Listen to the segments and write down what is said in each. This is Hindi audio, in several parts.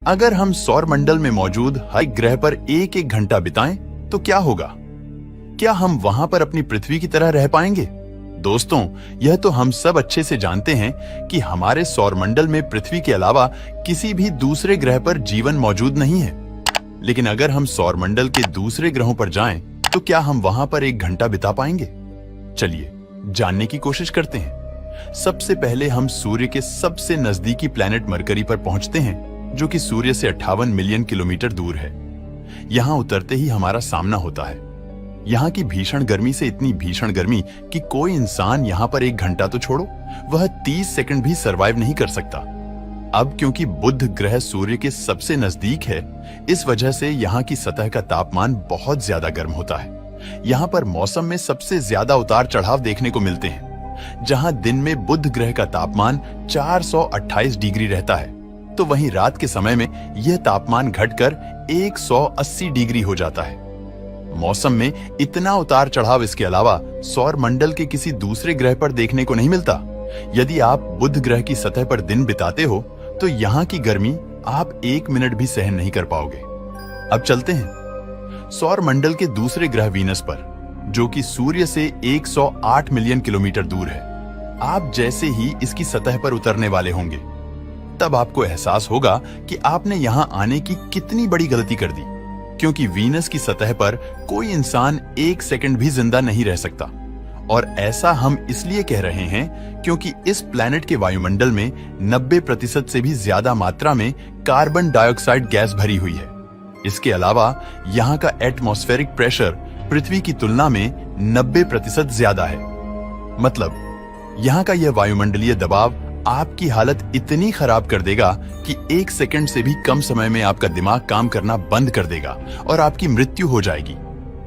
अगर हम सौर मंडल में मौजूद हर ग्रह पर एक एक घंटा बिताएं तो क्या होगा? क्या हम वहां पर अपनी पृथ्वी की तरह रह पाएंगे? दोस्तों, यह तो हम सब अच्छे से जानते हैं कि हमारे सौर मंडल में पृथ्वी के अलावा किसी भी दूसरे ग्रह पर जीवन मौजूद नहीं है। लेकिन अगर हम सौर मंडल के दूसरे ग्रहों पर जाएं, तो क्या हम वहां पर एक घंटा बिता पाएंगे? चलिए जानने की कोशिश करते हैं। सबसे पहले हम सूर्य के सबसे नजदीकी प्लैनेट मरकरी पर पहुंचते हैं, जो कि सूर्य से 58 मिलियन किलोमीटर दूर है। यहां उतरते ही हमारा सामना होता है। यहाँ की भीषण गर्मी से इतनी भीषण गर्मी कि कोई इंसान यहाँ पर एक घंटा तो छोड़ो, वह 30 सेकंड भी सरवाइव नहीं कर सकता। अब क्योंकि बुध ग्रह सूर्य के सबसे नजदीक है, इस वजह से यहाँ की सतह का तापमान बहुत ज्यादा गर्म होता है। यहाँ पर मौसम में सबसे ज्यादा उतार चढ़ाव देखने को मिलते हैं। जहाँ दिन में बुध ग्रह का तापमान 428 डिग्री रहता है, तो वहीं रात के समय में यह तापमान घटकर 180 डिग्री हो जाता है। मौसम में इतना उतार चढ़ाव इसके अलावा सौर मंडल के किसी दूसरे ग्रह पर देखने को नहीं मिलता। यदि आप बुध ग्रह की सतह पर दिन बिताते हो, तो यहाँ की गर्मी आप 1 मिनट भी सहन नहीं कर पाओगे। अब चलते हैं सौर मंडल के दूसरे ग्रह वीनस पर, जो कि सूर्य से 108 मिलियन किलोमीटर दूर है। आप जैसे ही इसकी सतह पर उतरने वाले होंगे, तब आपको एहसास होगा कि आपने यहाँ आने की कितनी बड़ी गलती कर दी, क्योंकि वीनस की सतह पर कोई इंसान 1 सेकंड भी जिंदा नहीं रह सकता। और ऐसा हम इसलिए कह रहे हैं क्योंकि इस प्लैनेट के वायुमंडल में 90% से भी ज्यादा मात्रा में कार्बन डाइऑक्साइड गैस भरी हुई है। इसके अलावा यहाँ का एटमॉस्फेरिक प्रेशर पृथ्वी की तुलना में 90% ज्यादा है। मतलब यहाँ का यह वायुमंडलीय दबाव आपकी हालत इतनी खराब कर देगा कि 1 सेकंड से भी कम समय में आपका दिमाग काम करना बंद कर देगा और आपकी मृत्यु हो जाएगी।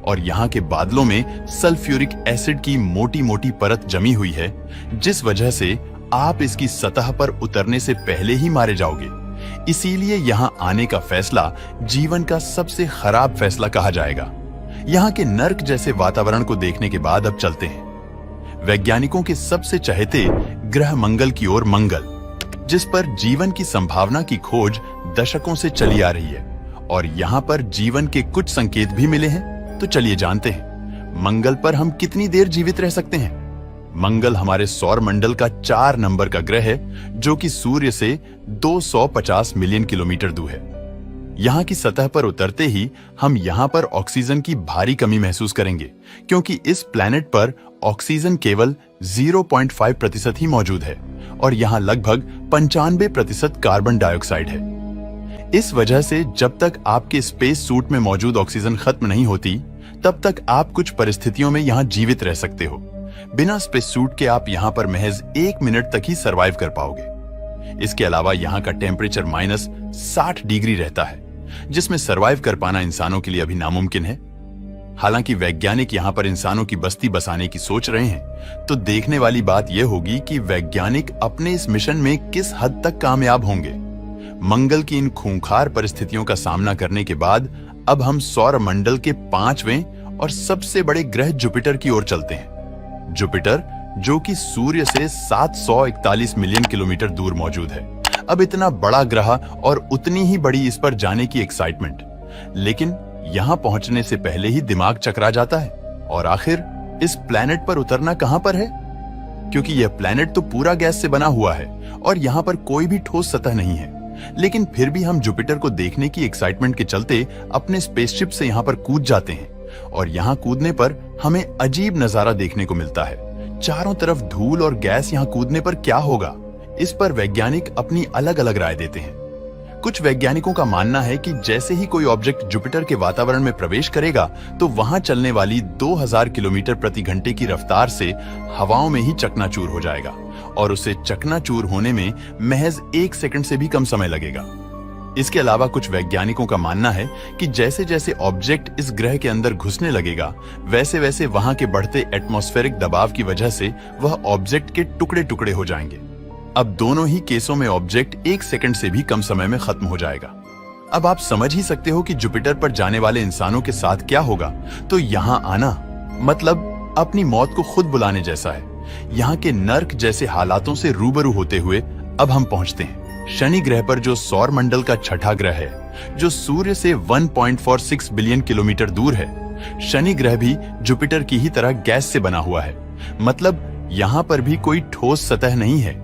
और यहाँ के बादलों में सल्फ्यूरिक एसिड की मोटी मोटी परत जमी हुई है, जिस वजह से आप इसकी सतह पर उतरने से पहले ही मारे जाओगे। इसीलिए यहाँ आने का फैसला जीवन का सबसे खराब फैसला कहा जाएगा। यहाँ के नर्क जैसे वातावरण को देखने के बाद अब चलते हैं वैज्ञानिकों के सबसे चहेते ग्रह मंगल की ओर, मंगल, जिस पर जीवन की संभावना की खोज दशकों से चली आ रही है और यहाँ पर जीवन के कुछ संकेत भी मिले हैं। तो चलिए जानते हैं मंगल पर हम कितनी देर जीवित रह सकते हैं। मंगल हमारे सौर मंडल का 4 नंबर का ग्रह है, जो कि सूर्य से 250 मिलियन किलोमीटर दूर है। यहाँ की सतह पर उतरते ही हम यहाँ पर ऑक्सीजन की भारी कमी महसूस करेंगे, क्योंकि इस प्लैनेट पर ऑक्सीजन केवल 0.5% ही मौजूद है और यहाँ लगभग 95% कार्बन डाइऑक्साइड है। इस वजह से जब तक आपके स्पेस सूट में मौजूद ऑक्सीजन खत्म नहीं होती, तब तक आप कुछ परिस्थितियों में यहाँ जीवित रह सकते हो। बिना स्पेस सूट के आप यहाँ पर महज 1 मिनट तक ही सरवाइव कर पाओगे। इसके अलावा यहाँ का टेम्परेचर -60 डिग्री रहता है, जिसमें सरवाइव कर पाना इंसानों के लिए अभी नामुमकिन है। हालांकि वैज्ञानिक यहाँ पर इंसानों की बस्ती बसाने की सोच रहे हैं, तो देखने वाली बात यह होगी कि वैज्ञानिक अपने इस मिशन में किस हद तक कामयाब होंगे। मंगल की इन खूंखार परिस्थितियों का सामना करने के बाद अब हम सौर मंडल के 5वें और सबसे बड़े ग्रह जुपिटर की ओर चलते हैं। जुपिटर, जो कि सूर्य से 741 मिलियन किलोमीटर दूर मौजूद है। अब इतना बड़ा ग्रह और उतनी ही बड़ी इस पर जाने की एक्साइटमेंट, लेकिन यहाँ पहुंचने से पहले ही दिमाग चकरा जाता है। और आखिर इस प्लैनेट पर उतरना कहां पर है? क्योंकि यह प्लैनेट तो पूरा गैस से बना हुआ है और यहाँ पर कोई भी ठोस सतह नहीं है, लेकिन फिर भी हम जुपिटर को देखने की एक्साइटमेंट के चलते अपने स्पेसशिप से यहाँ पर कूद जाते हैं। और यहाँ कूदने पर हमें अजीब नजारा देखने को मिलता है। चारों तरफ धूल और गैस। यहाँ कूदने पर क्या होगा, इस पर वैज्ञानिक अपनी अलग अलग राय देते हैं। कुछ वैज्ञानिकों का मानना है कि जैसे ही कोई ऑब्जेक्ट जुपिटर के वातावरण में प्रवेश करेगा, तो वहां चलने वाली 2000 किलोमीटर प्रति घंटे की रफ्तार से हवाओं में ही चकनाचूर हो जाएगा और उसे चकनाचूर होने में महज 1 सेकंड से भी कम समय लगेगा। इसके अलावा कुछ वैज्ञानिकों का मानना है कि जैसे जैसे ऑब्जेक्ट इस ग्रह के अंदर घुसने लगेगा, वैसे वैसे वहां के बढ़ते एटमॉस्फेरिक दबाव की वजह से वह ऑब्जेक्ट के टुकड़े टुकड़े हो जाएंगे। अब दोनों ही केसों में ऑब्जेक्ट 1 सेकंड से भी कम समय में खत्म हो जाएगा। अब आप समझ ही सकते हो कि जुपिटर पर जाने वाले इंसानों के साथ क्या होगा। तो यहाँ आना मतलब अपनी मौत को खुद बुलाने जैसा है। यहाँ के नर्क जैसे हालातों से रूबरू होते हुए अब हम पहुंचते हैं शनि ग्रह पर जो सौर मंडल का छठा ग्रह है, जो सूर्य से 1.46 बिलियन किलोमीटर दूर है, शनि ग्रह भी जुपिटर की ही तरह गैस से बना हुआ है। मतलब यहाँ पर भी कोई ठोस सतह नहीं है,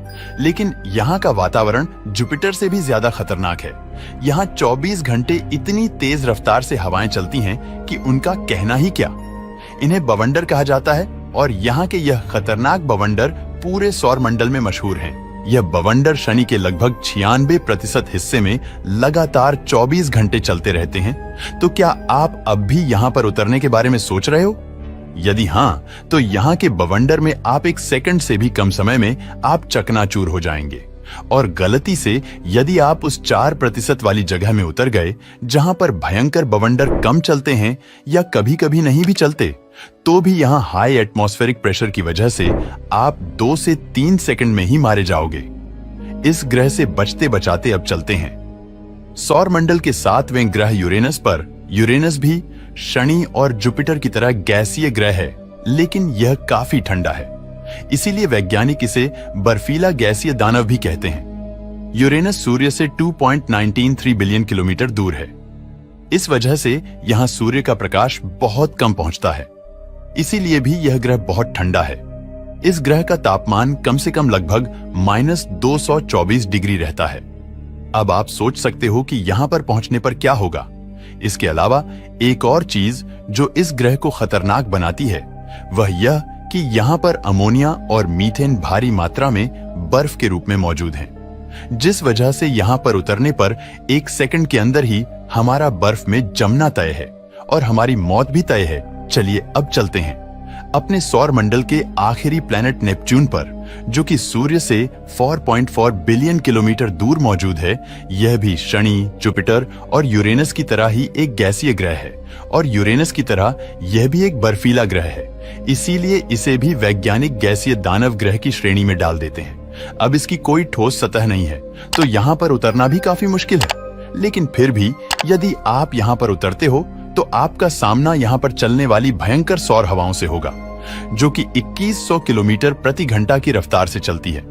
लेकिन यहाँ का वातावरण जुपिटर से भी ज्यादा खतरनाक है। यहाँ 24 घंटे इतनी तेज रफ्तार से हवाएं चलती हैं कि उनका कहना ही क्या। इन्हें बवंडर कहा जाता है और यहाँ के यह खतरनाक बवंडर पूरे सौर मंडल में मशहूर हैं। यह बवंडर शनि के लगभग 96% हिस्से में लगातार 24 घंटे चलते रहते हैं। तो क्या आप अब भी यहाँ पर उतरने के बारे में सोच रहे हो? यदि हाँ, तो यहाँ के बवंडर में आप 1 सेकंड से भी कम समय में आप चकनाचूर हो जाएंगे। और गलती से यदि आप उस 4% वाली जगह में उतर गए जहां पर भयंकर बवंडर कम चलते हैं या कभी कभी नहीं भी चलते, तो भी यहाँ हाई एटमॉस्फेरिक प्रेशर की वजह से आप 2 से 3 सेकंड में ही मारे जाओगे। इस ग्रह से बचते बचाते अब चलते हैं सौर मंडल के 7वें ग्रह यूरेनस पर। यूरेनस भी शनि और जुपिटर की तरह गैसीय ग्रह है, लेकिन यह काफी ठंडा है। इसीलिए वैज्ञानिक इसे बर्फीला गैसीय दानव भी कहते हैं। यूरेनस सूर्य से 2.193 बिलियन किलोमीटर दूर है। इस वजह से यहां सूर्य का प्रकाश बहुत कम पहुंचता है। इसीलिए भी यह ग्रह बहुत ठंडा है। इस ग्रह का तापमान कम से कम लगभग -224 डिग्री रहता है। अब आप सोच सकते हो कि यहां पर पहुंचने पर क्या होगा। इसके अलावा एक और चीज जो इस ग्रह को खतरनाक बनाती है वह यह कि यहाँ पर अमोनिया और मीथेन भारी मात्रा में बर्फ के रूप में मौजूद हैं, जिस वजह से यहाँ पर उतरने पर 1 सेकंड के अंदर ही हमारा बर्फ में जमना तय है और हमारी मौत भी तय है। चलिए अब चलते हैं अपने सौर मंडल के आखिरी प्लैनेट नेपच्यून पर, जो कि सूर्य से 4.4 बिलियन किलोमीटर दूर मौजूद है। यह भी शनि, जुपिटर और यूरेनस की तरह ही एक गैसीय ग्रह है और यूरेनस की तरह यह भी एक बर्फीला ग्रह है। इसीलिए इसे भी वैज्ञानिक गैसीय दानव ग्रह की श्रेणी में डाल देते हैं। अब इसकी कोई ठोस सतह नहीं है, तो यहाँ पर उतरना भी काफी मुश्किल है। लेकिन फिर भी यदि आप यहाँ पर उतरते हो तो आपका सामना यहाँ पर चलने वाली भयंकर सौर हवाओं से होगा, जो कि 2100 किलोमीटर प्रति घंटा की रफ्तार से चलती है।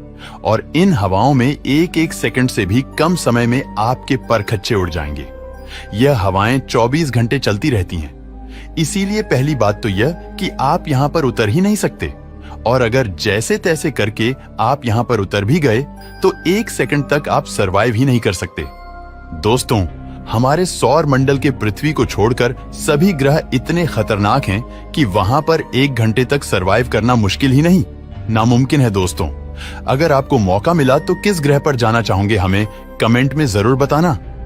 और इन हवाओं में 1 सेकंड से भी कम समय में आपके परखच्चे उड़ जाएंगे। यह हवाएं 24 घंटे चलती रहती हैं। इसीलिए पहली बात तो यह कि आप यहाँ पर उतर ही नहीं सकते, और अगर जैसे तैसे करके आप यहाँ पर उतर भी गए तो 1 सेकंड तक आप सरवाइव ही नहीं कर सकते। दोस्तों, हमारे सौर मंडल के पृथ्वी को छोड़कर सभी ग्रह इतने खतरनाक हैं कि वहां पर 1 घंटे तक सरवाइव करना मुश्किल ही नहीं, नामुमकिन है। दोस्तों, अगर आपको मौका मिला तो किस ग्रह पर जाना चाहोगे, हमें कमेंट में जरूर बताना।